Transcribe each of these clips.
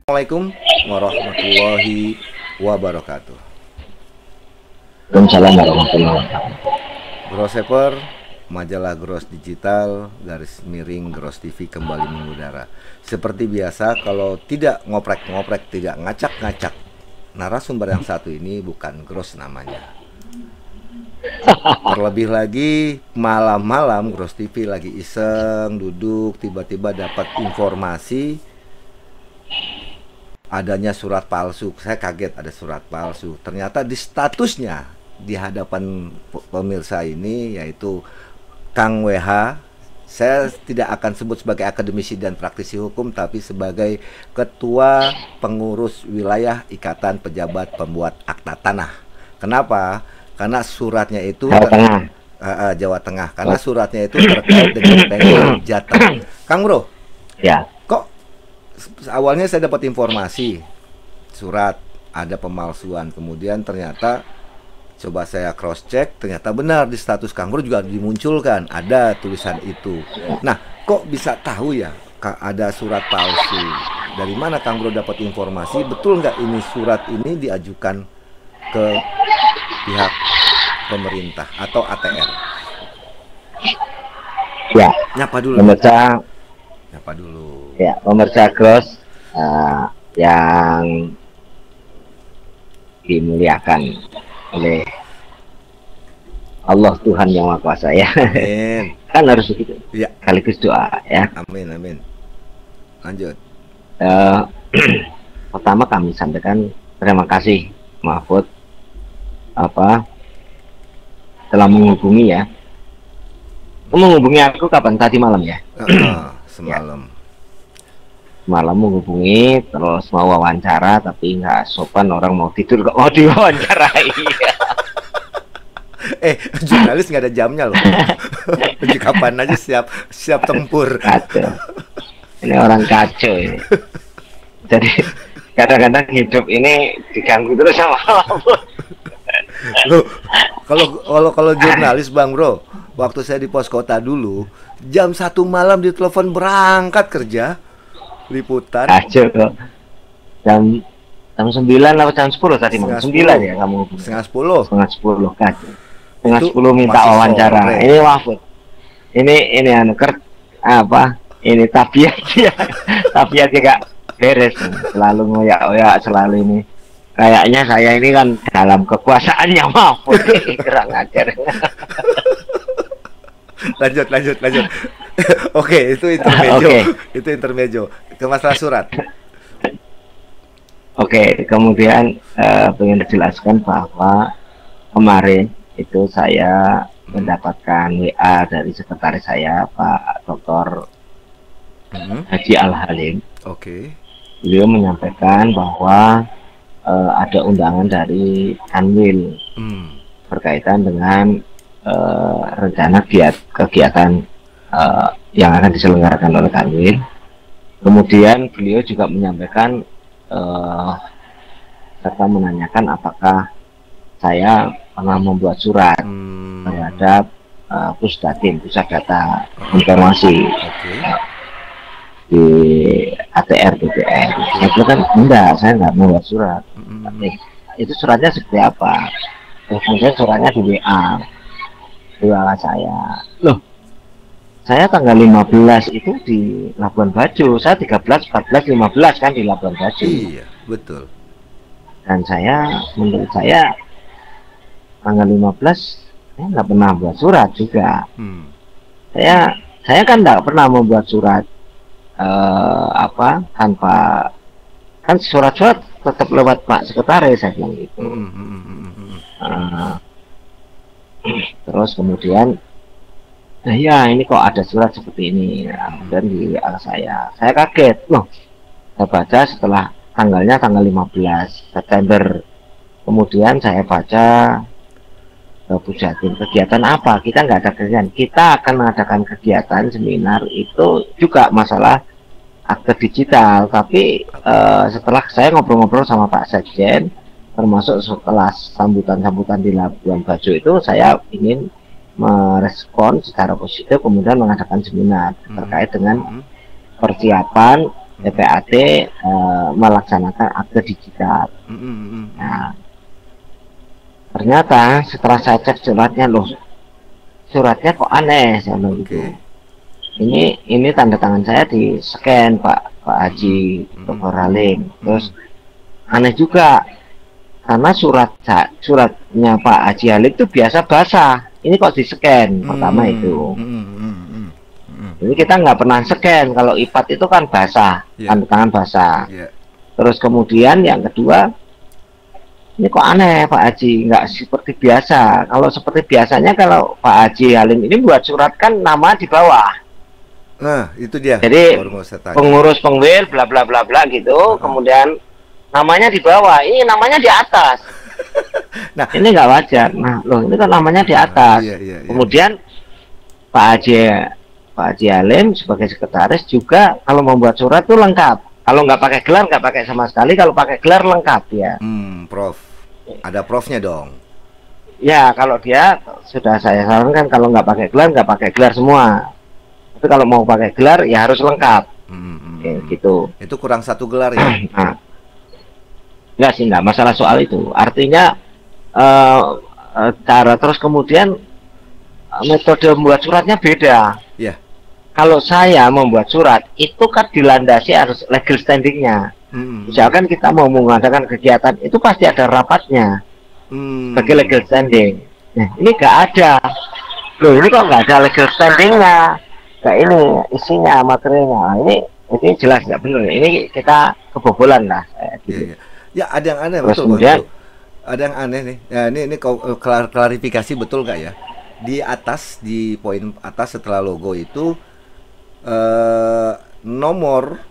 Assalamualaikum warahmatullahi wabarakatuh. Waalaikumsalam warahmatullahi wabarakatuh. Grosshopper, majalah Gross Digital, garis miring Gross TV kembali mengudara. Seperti biasa, kalau tidak ngoprek-ngoprek, tidak ngacak-ngacak, narasumber yang satu ini bukan Gross namanya. Terlebih lagi malam-malam Gross TV lagi iseng duduk, tiba-tiba dapat informasi adanya surat palsu. Saya kaget ada surat palsu. Ternyata di statusnya di hadapan pemirsa ini yaitu Kang WH. Saya tidak akan sebut sebagai akademisi dan praktisi hukum, tapi sebagai ketua pengurus wilayah Ikatan Pejabat Pembuat Akta Tanah. Kenapa? Karena suratnya itu Jawa Tengah. Karena suratnya itu terkait dengan bengkel Jateng. Kang Bro, Ya, kok awalnya saya dapat informasi surat ada pemalsuan, kemudian ternyata coba saya cross check, ternyata benar di status Kang Bro juga dimunculkan ada tulisan itu. Nah, kok bisa tahu ya ada surat palsu? Dari mana Kang Bro dapat informasi? Betul nggak ini surat ini diajukan ke pihak pemerintah atau ATR? ya. Nyapa dulu. Nyapa dulu. Ya, pemirsa Gross yang dimuliakan oleh Allah Tuhan Yang Maha Kuasa ya. Amin. Kan harus begitu. Ya. Sekaligus doa ya. Amin, amin. Lanjut. Pertama kami sampaikan terima kasih Mahfud telah menghubungi ya. Menghubungi aku kapan? Tadi malam ya. Semalam. Malam menghubungi terus mau wawancara tapi nggak sopan, orang mau tidur kok mau diwawancarai. Jurnalis nggak ada jamnya loh. Kapan aja siap tempur. Kacau. Ini orang kacau ini. Jadi kadang-kadang hidup ini diganggu terus sama Loh, kalau jurnalis Bang Bro, waktu saya di pos kota dulu, jam 1 malam ditelepon berangkat kerja liputan. Kacau kok. Jam 9 atau jam 10 tadi malam. 9 ya kamu. Setengah 10. Setengah 10 kacau. Setengah Itu 10 minta wawancara. sore. Ini Mahfud. Ini ini tabiat ya. Tabiatnya gak beres. Selalu ngoyak-ngoyak, selalu ini. Kayaknya saya ini kan dalam kekuasaannya Mahfud. Kurang ajar. Lanjut. Oke, itu intermezzo. Oke. Itu intermezzo. Ke masalah surat. Oke, kemudian ingin dijelaskan bahwa kemarin itu saya mendapatkan WA dari sekretaris saya, Pak Dr. Haji Al-Halim. Oke. Beliau menyampaikan bahwa ada undangan dari Kanwil berkaitan dengan rencana kegiatan yang akan diselenggarakan oleh Kanwil. Kemudian beliau juga menyampaikan serta menanyakan apakah saya pernah membuat surat terhadap Pusdatin, Pusat Data Informasi di ATR BPR. Saya bilang kan enggak, saya enggak membuat surat. Itu suratnya seperti apa? Kemudian suratnya di WA saya. Loh, saya tanggal 15 itu di Labuan Bajo. Saya 13, 14, 15 kan di Labuan Bajo. Iya, betul. Dan menurut saya tanggal 15 saya nggak pernah buat surat juga. Saya kan nggak pernah membuat surat tanpa kan surat-surat tetap lewat Pak Sekretaris, saya bilang gitu. Terus kemudian ya ini kok ada surat seperti ini, dan di saya kaget loh. Saya baca setelah tanggal 15 September. Kemudian saya baca Pusdatin, kegiatan apa? Kita nggak ada kegiatan. Kita akan mengadakan kegiatan seminar itu juga masalah akte digital. Tapi setelah saya ngobrol-ngobrol sama Pak Sekjen, termasuk setelah sambutan-sambutan di Labuan Bajo itu, saya ingin merespon secara positif, kemudian mengadakan seminar terkait dengan persiapan PPAT melaksanakan akte digital. Nah, ternyata setelah saya cek suratnya, loh, suratnya kok aneh, saya bilang gitu. Ini tanda tangan saya di scan Pak Haji Dr. Halim. Terus aneh juga karena suratnya Pak Haji Halim itu biasa basah. Ini kok di scan pertama itu. Jadi kita nggak pernah scan, kalau IPAT itu kan basah, tanda tangan basah. Terus kemudian yang kedua, ini kok aneh Pak Haji, nggak seperti biasa. Kalau seperti biasanya kalau Pak Haji Halim ini buat surat kan nama di bawah. Nah, itu dia. Jadi pengurus pengwil bla bla bla bla gitu, kemudian namanya di bawah, ini namanya di atas. Nah, ini nggak wajar. Nah, loh, ini kan namanya di atas. Kemudian Pak Haji Halim sebagai sekretaris juga kalau membuat surat itu lengkap. Kalau nggak pakai gelar, nggak pakai sama sekali. Kalau pakai gelar lengkap ya. Prof, ada profnya dong. Ya, kalau dia sudah saya sarankan kalau nggak pakai gelar, nggak pakai gelar semua. Tapi kalau mau pakai gelar ya harus lengkap. Gitu. Itu kurang 1 gelar ya? Nah, enggak sih, enggak masalah soal itu. Artinya cara terus kemudian metode membuat suratnya beda. Kalau saya membuat surat itu kan dilandasi harus legal standingnya. Misalkan kita mau mengadakan kegiatan itu pasti ada rapatnya sebagai legal standing. Nah, ini enggak ada. Loh, ini kok enggak ada legal standingnya? Kayak ini isinya materinya, ini jelas nggak benar. Ini kita kebobolan lah. Gitu. Ya ada yang aneh. Terus betul, kemudian ada yang aneh nih. Ya, ini klarifikasi betul nggak ya? Di atas, di poin atas setelah logo itu nomor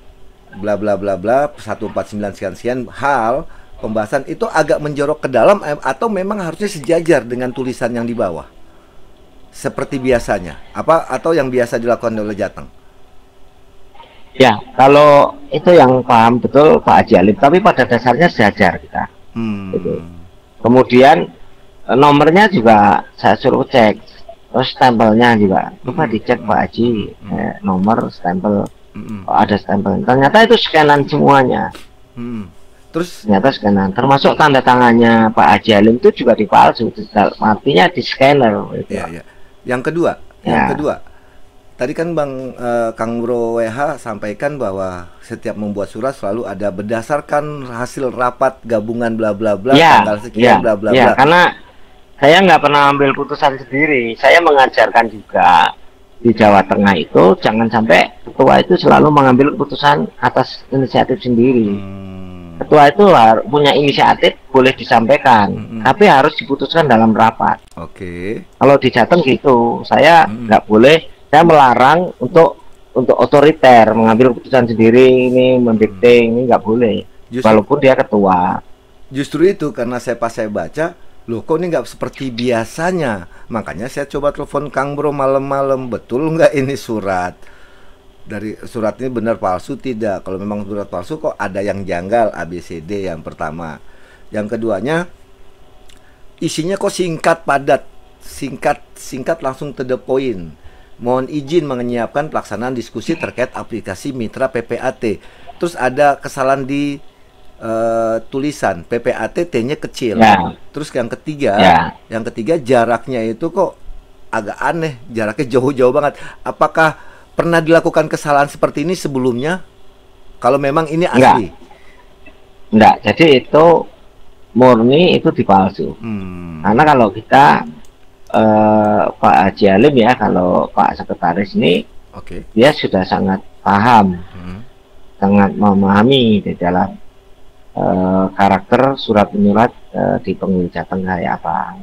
bla bla bla bla 149 sekian hal pembahasan itu agak menjorok ke dalam atau memang harusnya sejajar dengan tulisan yang di bawah? Seperti biasanya atau yang biasa dilakukan oleh Jateng? Ya, kalau itu yang paham betul Pak Haji Halim, tapi pada dasarnya sejajar kita. Gitu. Kemudian nomornya juga saya suruh cek, terus stempelnya juga coba dicek Pak Haji, nomor stempel, ada stempel. Ternyata itu scanan semuanya. Terus ternyata scanan, termasuk tanda tangannya Pak Haji Halim itu juga dipalsu, artinya di scanner. Gitu. Yang kedua, tadi kan Kang Bro WH sampaikan bahwa setiap membuat surat selalu ada berdasarkan hasil rapat gabungan bla bla bla tanggal sekian bla bla bla. Karena saya nggak pernah ambil putusan sendiri, saya mengajarkan juga di Jawa Tengah itu jangan sampai ketua itu selalu mengambil putusan atas inisiatif sendiri. Ketua itu punya inisiatif, boleh disampaikan, tapi harus diputuskan dalam rapat. Kalau di Jateng gitu, saya nggak boleh, saya melarang untuk otoriter mengambil keputusan sendiri, ini mendikte, ini nggak boleh. Walaupun dia ketua. Justru itu karena saya baca, loh kok ini nggak seperti biasanya. Makanya saya coba telepon Kang Bro malam-malam, betul nggak ini surat? Dari surat ini benar palsu tidak? Kalau memang surat palsu kok ada yang janggal ABCD yang pertama. Yang keduanya isinya kok singkat padat, singkat langsung to the point. Mohon izin menyiapkan pelaksanaan diskusi terkait aplikasi mitra PPAT. Terus ada kesalahan di tulisan PPAT T-nya kecil. Terus yang ketiga jaraknya itu kok agak aneh, jaraknya jauh-jauh banget. Apakah pernah dilakukan kesalahan seperti ini sebelumnya? Kalau memang ini asli? Enggak, jadi itu murni itu dipalsu. Karena kalau kita Pak Haji Halim ya, kalau Pak Sekretaris ini dia sudah sangat paham, sangat memahami di dalam karakter surat menyurat di Pengwil Jateng kayak apa.